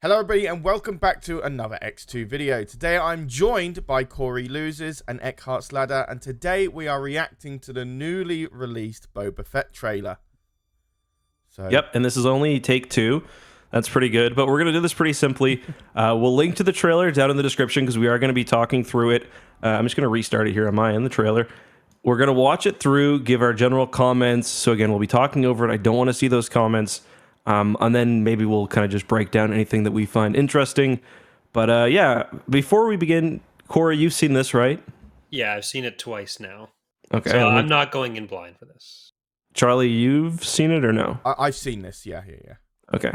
Hello everybody and welcome back to another EcksToo video. Today I'm joined by CoreyLoses and Eckhartsladder, and today we are reacting to the newly released Boba Fett trailer. Yep, and this is only take 2. That's pretty good, but we're going to do this pretty simply. We'll link to the trailer down in the description because we are going to be talking through it. I'm just going to restart it here on my end, the trailer. We're going to watch it through, give our general comments. So again, we'll be talking over it. I don't want to see those comments. And then maybe we'll kind of just break down anything that we find interesting. But yeah, before we begin, Corey, you've seen this, right? Yeah, I've seen it twice now. Okay. So I'm not going in blind for this. Charlie, you've seen it or no? I've seen this, yeah. Okay.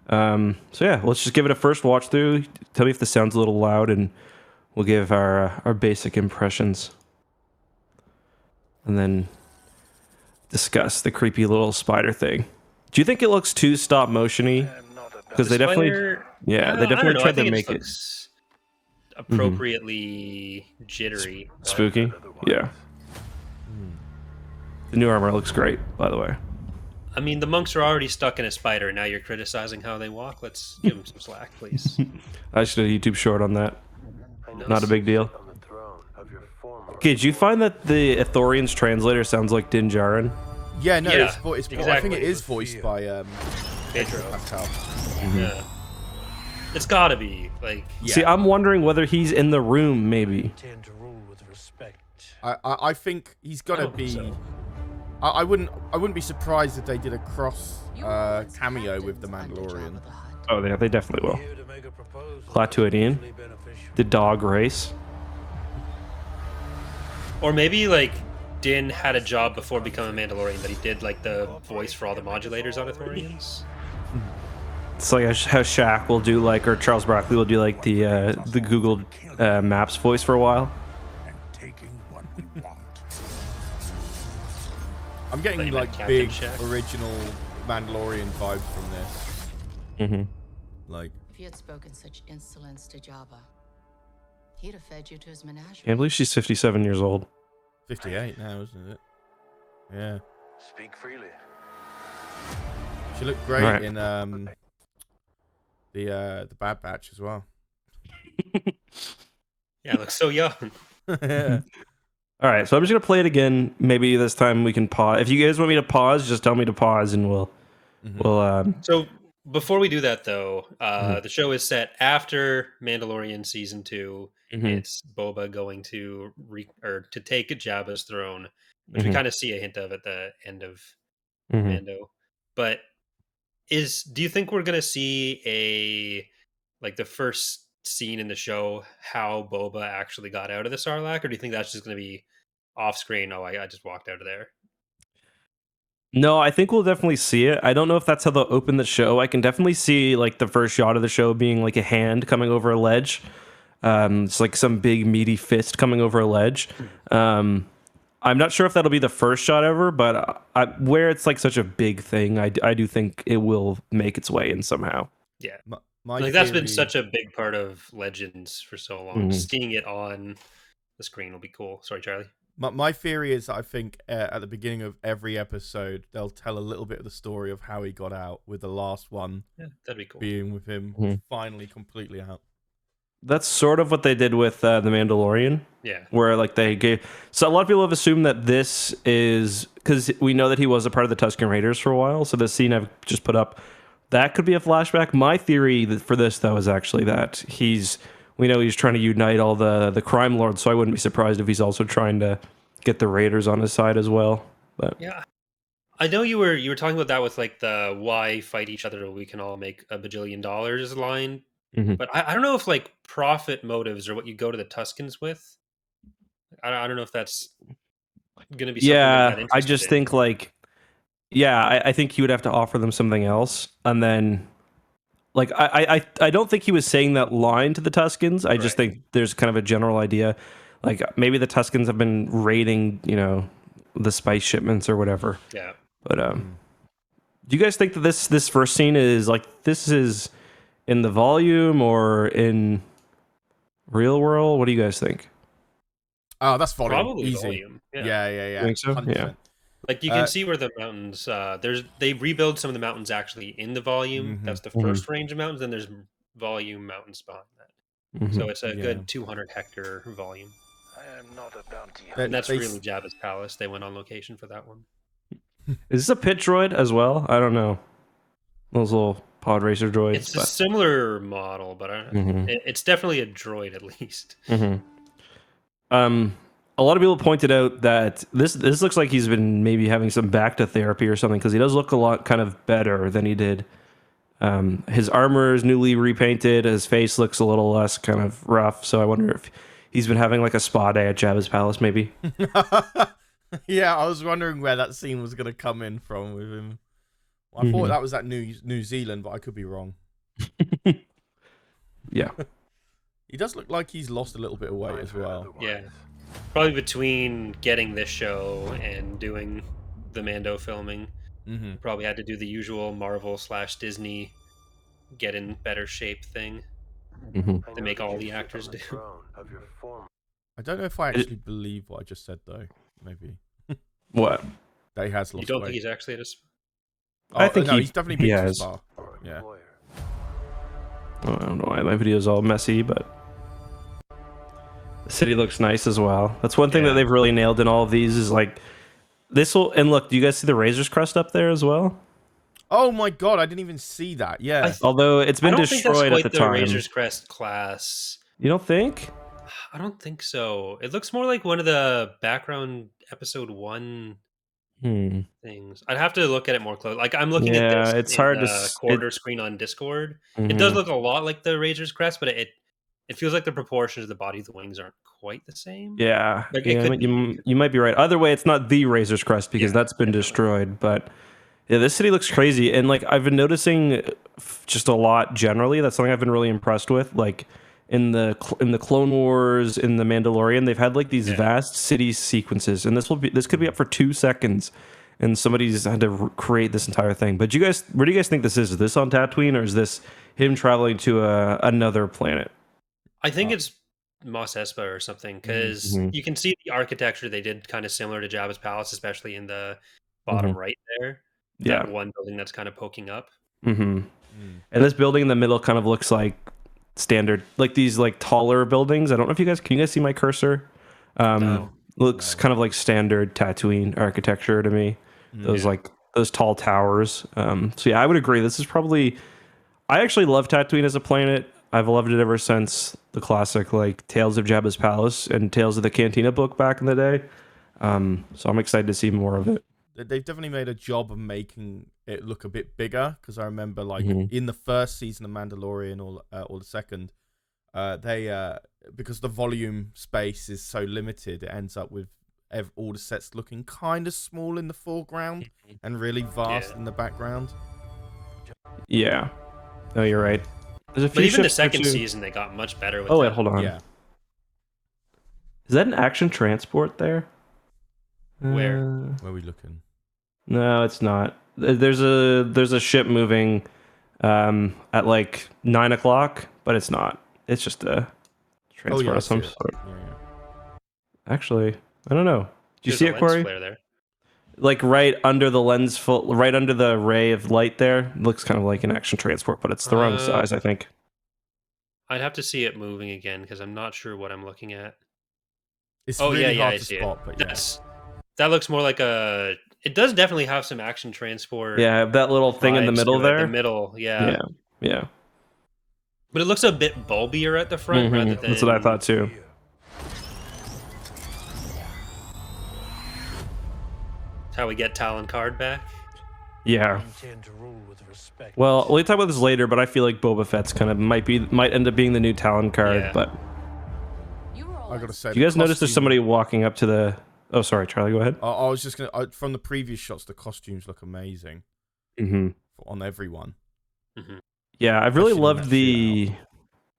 So yeah, let's just give it a first watch through. Tell me if this sounds a little loud, and we'll give our basic impressions. And then discuss the creepy little spider thing. Do you think it looks too stop motion-y? Because they definitely, they definitely tried to make it appropriately jittery, spooky. Yeah. The new armor looks great, by the way. I mean, the monks are already stuck in a spider, and now you're criticizing how they walk. Let's give them some slack, please. I should do a YouTube short on that. Not a big deal. Okay, did you find that the Ithorian's translator sounds like Din Djarin? Yeah, no, yeah, it's exactly. I think it is voiced by Pedro Pascal. Yeah. It's gotta be, like... Yeah. See, I'm wondering whether he's in the room, maybe. I think he's gotta be... So. I wouldn't be surprised if they did a cross cameo with the Mandalorian. Oh, they definitely will. Clatuidian. The dog race. Or maybe, like, Din had a job before becoming a Mandalorian that he did, like, the voice for all the modulators on Ithorians. It's like how Shaq will do, like, or Charles Barkley will do, like, the Google Maps voice for a while. I'm getting like big original Mandalorian vibes from this. Like, if you had spoken such insolence to Jabba, he'd have fed you to his menagerie. Can't believe she's 57 years old. 58 now, isn't it? Yeah. Speak freely. She looked great in the Bad Batch as well. Yeah, it looks so young. Yeah. All right, so I'm just gonna play it again. Maybe this time we can pause. If you guys want me to pause, just tell me to pause, and we'll. So before we do that, though, the show is set after Mandalorian season 2. It's Boba going to take Jabba's throne, which we kind of see a hint of at the end of Mando. But do you think we're gonna see the first scene in the show how Boba actually got out of the Sarlacc, or do you think that's just gonna be off screen? Oh, I just walked out of there. No, I think we'll definitely see it. I don't know if that's how they'll open the show. I can definitely see like the first shot of the show being like a hand coming over a ledge. It's like some big meaty fist coming over a ledge. I'm not sure if that'll be the first shot ever, but where it's like such a big thing, I do think it will make its way in somehow. Yeah, My that's been such a big part of Legends for so long. Seeing it on the screen will be cool. Sorry, Charlie. My theory is that I think at the beginning of every episode they'll tell a little bit of the story of how he got out, with the last one that'd be cool. being with him finally completely out. That's sort of what they did with the Mandalorian. Yeah. Where like they gave... So a lot of people have assumed that this is... Because we know that he was a part of the Tusken Raiders for a while. So the scene I've just put up, that could be a flashback. My theory for this, though, is actually that we know he's trying to unite all the crime lords. So I wouldn't be surprised if he's also trying to get the Raiders on his side as well. But yeah. I know you were talking about that with like the why fight each other, we can all make $1 bajillion line. But I don't know if like profit motives are what you go to the Tuskens with. I don't know if that's going to be something like that. I just think like, I think he would have to offer them something else. And then like, I don't think he was saying that line to the Tuskens. I just think there's kind of a general idea. Like maybe the Tuskens have been raiding, the spice shipments or whatever. Yeah. But do you guys think that this first scene is like, this is in the volume or in real world? What do you guys think? Oh, that's volume. Probably easy. volume. Yeah. Think so? 100%. Yeah. Like you can see where the mountains. They rebuild some of the mountains actually in the volume. That's the first range of mountains. Then there's volume mountains behind that. So it's a good 200 hectare volume. I am not a bounty And hunter. that's really Jabba's palace. They went on location for that one. Is this a pit droid as well? I don't know. Those little pod racer droids. It's a similar model, but it's definitely a droid at least. A lot of people pointed out that this looks like he's been maybe having some Bacta therapy or something, because he does look a lot kind of better than he did. His armor is newly repainted. His face looks a little less kind of rough. So I wonder if he's been having like a spa day at Jabba's palace, maybe. Yeah, I was wondering where that scene was going to come in from with him. I thought that was at New Zealand, but I could be wrong. Yeah. He does look like he's lost a little bit of weight as well. Yeah. Probably between getting this show and doing the Mando filming, probably had to do the usual Marvel/Disney get in better shape thing to make all the actors do. I don't know if I actually believe what I just said, though. Maybe. What? That he has lost weight. You don't think he's actually at a... I think he's definitely been to a spa. Yeah. Oh, I don't know why my video's all messy, but the city looks nice as well. That's one thing that they've really nailed in all of these is like this will. And look, do you guys see the Razor's Crest up there as well? Oh my god, I didn't even see that. Yeah. Although it's been destroyed at the time. Razor's Crest class. You don't think? I don't think so. It looks more like one of the background episode 1 things. I'd have to look at it more close. Like I'm looking at this. It's hard to quarter screen on Discord. It does look a lot like the Razor's Crest, but it feels like the proportions of the body of the wings aren't quite the same. Yeah, you might be right. Either way, it's not the Razor's Crest because that's been destroyed. But yeah, this city looks crazy, and like I've been noticing just a lot generally. That's something I've been really impressed with. Like in the Clone Wars, in the Mandalorian, they've had like these vast city sequences, and this could be up for 2 seconds, and somebody's had to create this entire thing. But where do you guys think this is? Is this on Tatooine, or is this him traveling to another planet? I think it's Mos Espa or something, because you can see the architecture they did kind of similar to Jabba's palace, especially in the bottom right there. That one building that's kind of poking up. And this building in the middle kind of looks like standard, like these like taller buildings. I don't know if can you guys see my cursor? Looks kind of like standard Tatooine architecture to me. Those tall towers. So yeah, I would agree. This is probably. I actually love Tatooine as a planet. I've loved it ever since the classic like Tales of Jabba's Palace and Tales of the Cantina book back in the day. So I'm excited to see more of it. They've definitely made a job of making it look a bit bigger, because I remember like in the first season of Mandalorian or the second, they because the volume space is so limited, it ends up with all the sets looking kind of small in the foreground and really vast in the background. Yeah. No, you're right. But even the second season, they got much better with wait, hold on. Yeah. Is that an action transport there? Where are we looking? No, it's not. There's a ship moving at like 9 o'clock, but it's not. It's just a transport of some sort. Yeah. Actually, I don't know. Do you see it, Corey? There. Like right under the right under the ray of light there. It looks kind of like an action transport, but it's the wrong size, I think. I'd have to see it moving again because I'm not sure what I'm looking at. It's really hard I to see spot, it. but That looks more like it does definitely have some action transport. Yeah, that little thing in the middle there. The middle, yeah. But it looks a bit bulbier at the front rather than... That's what I thought too. How we get Talon Card back? Yeah. Well, we'll talk about this later, but I feel like Boba Fett's kind of might end up being the new Talon Card. Yeah. But I gotta say, do you guys notice there's somebody walking up to the? Oh, sorry, Charlie. Go ahead. I was just gonna. From the previous shots, the costumes look amazing. On everyone. Yeah, I've really loved the.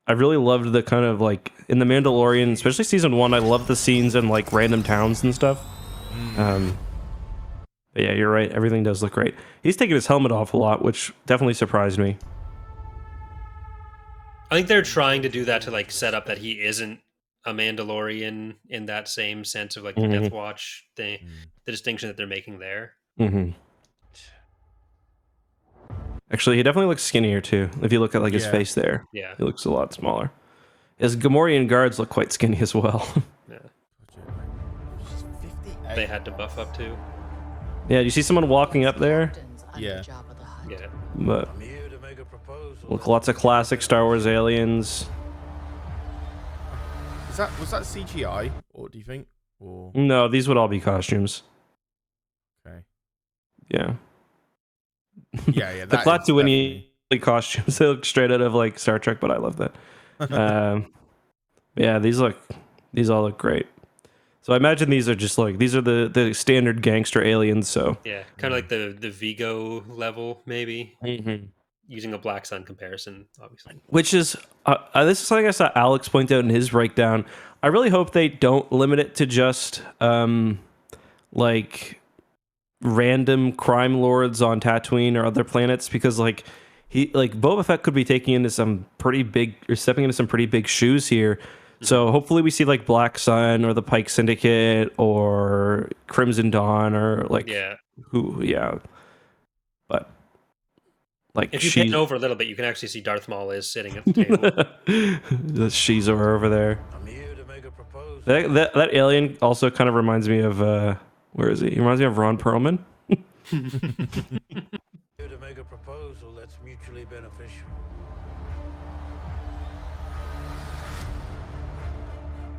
I really loved the kind of like in the Mandalorian, especially season 1. I love the scenes in like random towns and stuff. But yeah, you're right. Everything does look great. He's taking his helmet off a lot, which definitely surprised me. I think they're trying to do that to like set up that he isn't a Mandalorian in that same sense of like the Death Watch thing, the distinction that they're making there. Actually, he definitely looks skinnier too. If you look at like his face there, yeah, he looks a lot smaller. His Gamorrean guards look quite skinny as well. Yeah, they had to buff up too. Yeah, do you see someone walking up there? Yeah. Yeah. But look, lots of classic Star Wars aliens. Was that CGI, or do you think? Or No, these would all be costumes. okay. Yeah. Yeah. The Klaatuini costumes, they look straight out of like Star Trek, but I love that. Yeah, these all look great. So I imagine these are just like the standard gangster aliens. So yeah, kind of like the Vigo level, maybe. Using a Black Sun comparison, obviously. Which is this is something I saw Alex point out in his breakdown. I really hope they don't limit it to just like random crime lords on Tatooine or other planets, because like Boba Fett could be taking into some pretty big, or stepping into some pretty big shoes here. So hopefully we see like Black Sun or the Pike Syndicate or Crimson Dawn or like but like if you pan over a little bit, you can actually see Darth Maul is sitting at the table. She's over there. I'm here to make a proposal. That alien also kind of reminds me of where is he? He reminds me of Ron Perlman. Here to make a proposal that's mutually beneficial.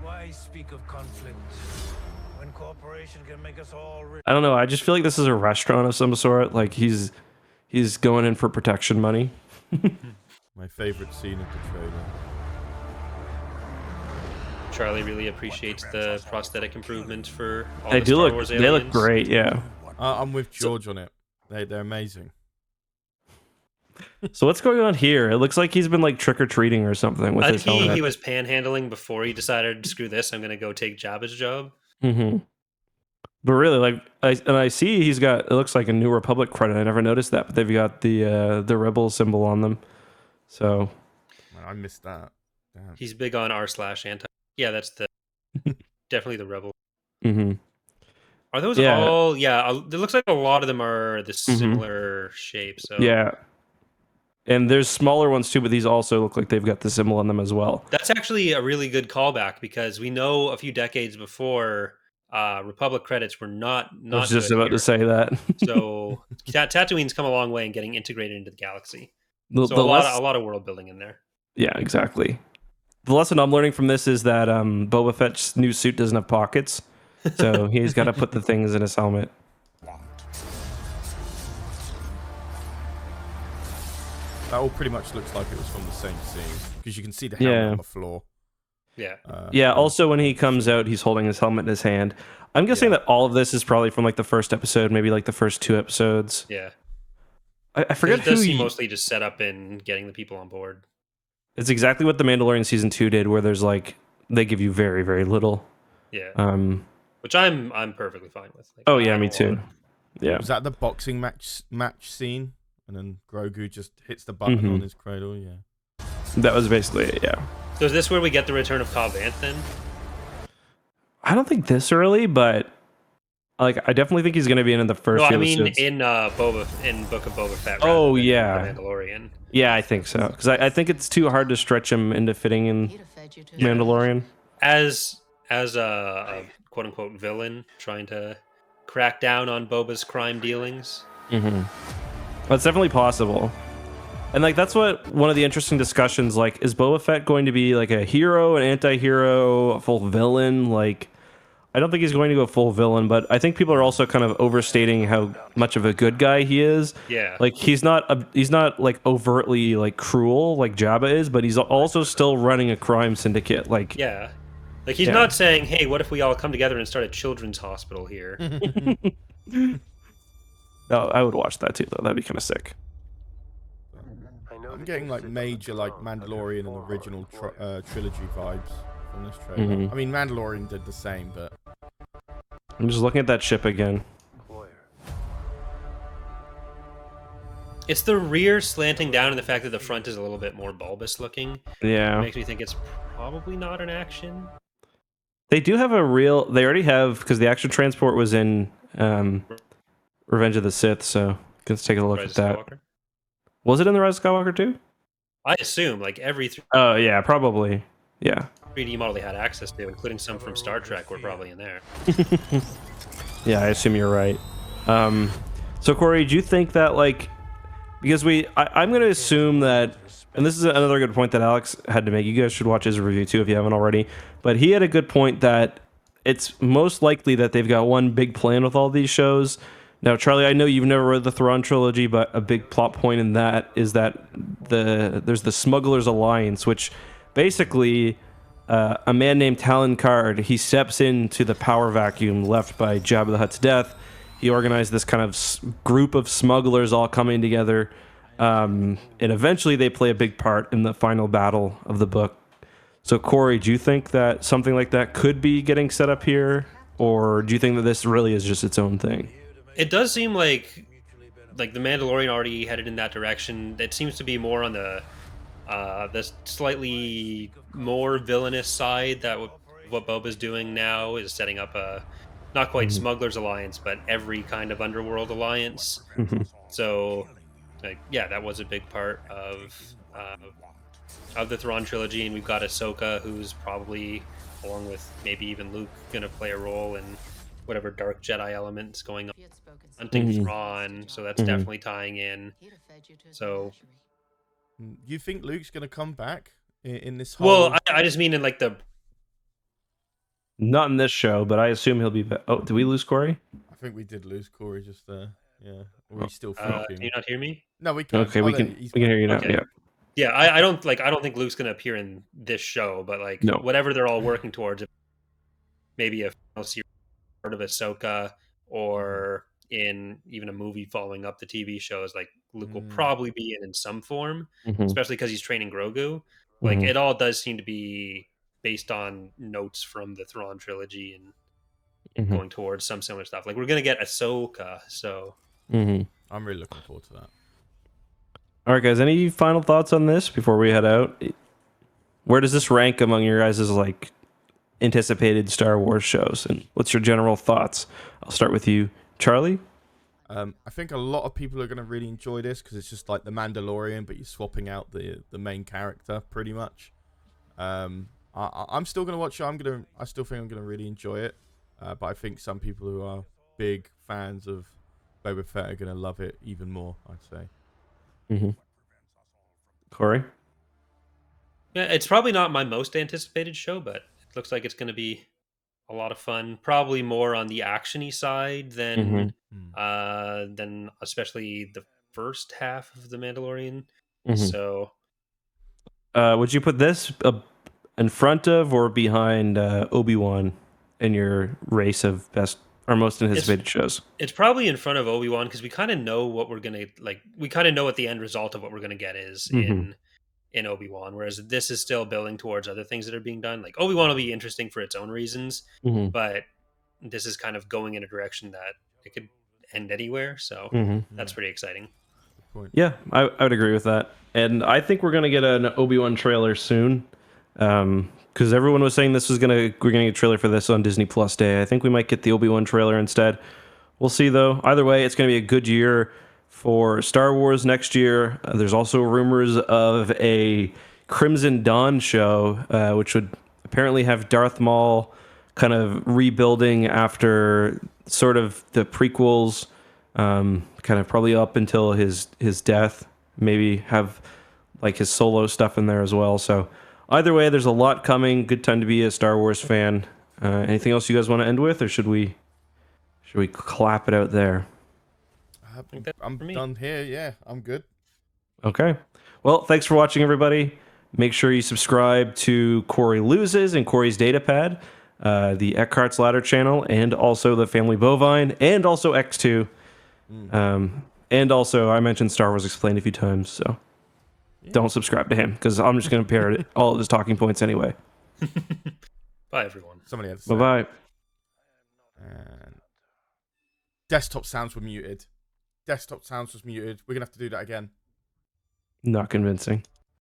Why speak of conflict when cooperation can make us all rich? I don't know. I just feel like this is a restaurant of some sort. Like he's going in for protection money. My favorite scene of the trailer. Charlie really appreciates the prosthetic improvements for all They the do Star look. Wars They aliens. look great. Yeah. I'm with George on it. They're amazing. So what's going on here? It looks like he's been like trick or treating or something with his helmet. He was panhandling before he decided, screw this, I'm going to go take Jabba's job. But really, like, I see he's got, it looks like a New Republic credit. I never noticed that, but they've got the Rebel symbol on them. So Man, I missed that. Damn. He's big on r/anti. Yeah, that's definitely the Rebel. Are those all? Yeah, it looks like a lot of them are the similar shape. So yeah. And there's smaller ones too, but these also look like they've got the symbol on them as well. That's actually a really good callback, because we know a few decades before, Republic credits were not I was just about to say that. So Tatooine's come a long way in getting integrated into the galaxy. A lot of world building in there. Yeah, exactly. The lesson I'm learning from this is that Boba Fett's new suit doesn't have pockets, so he's got to put the things in his helmet. That all pretty much looks like it was from the same scene, because you can see the helmet on the floor. Yeah. Also, when he comes out, he's holding his helmet in his hand. I'm guessing that all of this is probably from like the first episode, maybe like the first 2 episodes. Yeah. I forget who he mostly just set up in getting the people on board. It's exactly what the Mandalorian season 2 did, where there's like they give you very, very little. Yeah. Which I'm perfectly fine with. Like, me too. Yeah. Was that the boxing match scene? And then Grogu just hits the button on his cradle, yeah. That was basically it, yeah. So is this where we get the return of Cobb Vanth then? I don't think this early, but like I definitely think he's going to be in the first. No, few I mean episodes. in Book of Boba Fett. Oh yeah, the Mandalorian. Yeah, I think so, because I think it's too hard to stretch him into fitting in Mandalorian as a quote unquote villain trying to crack down on Boba's crime dealings. That's definitely possible. And like that's what one of the interesting discussions, like, is Boba Fett going to be like a hero, an anti-hero, a full villain? Like, I don't think he's going to go full villain, but I think people are also kind of overstating how much of a good guy he is. Yeah. Like he's not like overtly like cruel like Jabba is, but he's also still running a crime syndicate. Like yeah. Like he's not saying, "Hey, what if we all come together and start a children's hospital here?" No, I would watch that too, though. That'd be kind of sick. I'm getting like major like Mandalorian and original trilogy vibes from this trailer. I mean, Mandalorian did the same, but I'm just looking at that ship again. It's the rear slanting down and the fact that the front is a little bit more bulbous looking. Yeah. It makes me think it's probably not an action. They do have they already have, because the action transport was in Revenge of the Sith, so let's take a look at that. Skywalker? Was it in the Rise of Skywalker too? I assume, like, every... Oh, yeah, probably. Yeah. 3D model they had access to, including some from Star Trek, were probably in there. Yeah, I assume you're right. So, Corey, do you think that, like... Because I'm going to assume that... And this is another good point that Alex had to make. You guys should watch his review, too, if you haven't already. But he had a good point that it's most likely that they've got one big plan with all these shows. Now, Charlie, I know you've never read the Thrawn trilogy, but a big plot point in that is that there's the Smugglers Alliance, which basically a man named Talon Card, he steps into the power vacuum left by Jabba the Hutt's death. He organized this kind of group of smugglers all coming together, and eventually they play a big part in the final battle of the book. So, Corey, do you think that something like that could be getting set up here, or do you think that this really is just its own thing? It does seem like the Mandalorian already headed in that direction. It seems to be more on the slightly more villainous side. That what Boba's doing now is setting up a not quite Smugglers Alliance, but every kind of underworld alliance. So, yeah, that was a big part of the Thrawn trilogy, and we've got Ahsoka, who's probably, along with maybe even Luke, going to play a role in whatever dark Jedi elements going on, hunting Thrawn, so that's definitely tying in. So, you think Luke's going to come back in this whole... Well, I just mean in like the... Not in this show, but I assume he'll be back. Oh, did we lose Corey? I think we did lose Corey just there. Yeah. Or he's still thinking. Can you not hear me? No, we can. Okay, we can hear you now. Okay. Yeah, I don't think Luke's going to appear in this show, but whatever they're all working towards, maybe a series part of Ahsoka, or in even a movie following up the TV shows, like Luke will probably be in some form, especially because he's training Grogu. Like it all does seem to be based on notes from the Thrawn trilogy and going towards some similar stuff. Like we're gonna get Ahsoka, so I'm really looking forward to that. All right, guys. Any final thoughts on this before we head out? Where does this rank among your guys' like anticipated Star Wars shows, and what's your general thoughts? I'll start with you, Charlie. I think a lot of people are going to really enjoy this because it's just like the Mandalorian, but you're swapping out the main character pretty much. I'm still going to watch it. I still think I'm going to really enjoy it. But I think some people who are big fans of Boba Fett are going to love it even more, I'd say. Corey? Yeah, it's probably not my most anticipated show, but it looks like it's going to be a lot of fun. Probably more on the actiony side than especially the first half of the Mandalorian. So, would you put this in front of or behind Obi-Wan in your race of best or most anticipated shows? It's probably in front of Obi-Wan because we kind of know what we're gonna like. We kind of know what the end result of what we're gonna get is in Obi-Wan, whereas this is still building towards other things that are being done. Like Obi-Wan will be interesting for its own reasons, but this is kind of going in a direction that it could end anywhere. So that's pretty exciting. Yeah, I would agree with that. And I think we're gonna get an Obi-Wan trailer soon. Because everyone was saying we're gonna get a trailer for this on Disney Plus Day. I think we might get the Obi-Wan trailer instead. We'll see though. Either way, it's gonna be a good year for Star Wars next year. There's also rumors of a Crimson Dawn show, which would apparently have Darth Maul kind of rebuilding after sort of the prequels, kind of probably up until his death. Maybe have like his solo stuff in there as well. So either way, there's a lot coming. Good time to be a Star Wars fan. Anything else you guys want to end with, or should we clap it out there? I'm done here. Yeah, I'm good. Okay. Well, thanks for watching, everybody. Make sure you subscribe to Corey Loses and Corey's Datapad, the Eckhartsladder channel, and also the Family Bovine, and also EcksToo. And also, I mentioned Star Wars Explained a few times, so don't subscribe to him, because I'm just going to parrot all of his talking points anyway. Bye, everyone. Somebody had to say. Bye-bye. And desktop sounds were muted. Desktop sounds was muted. We're going to have to do that again. Not convincing.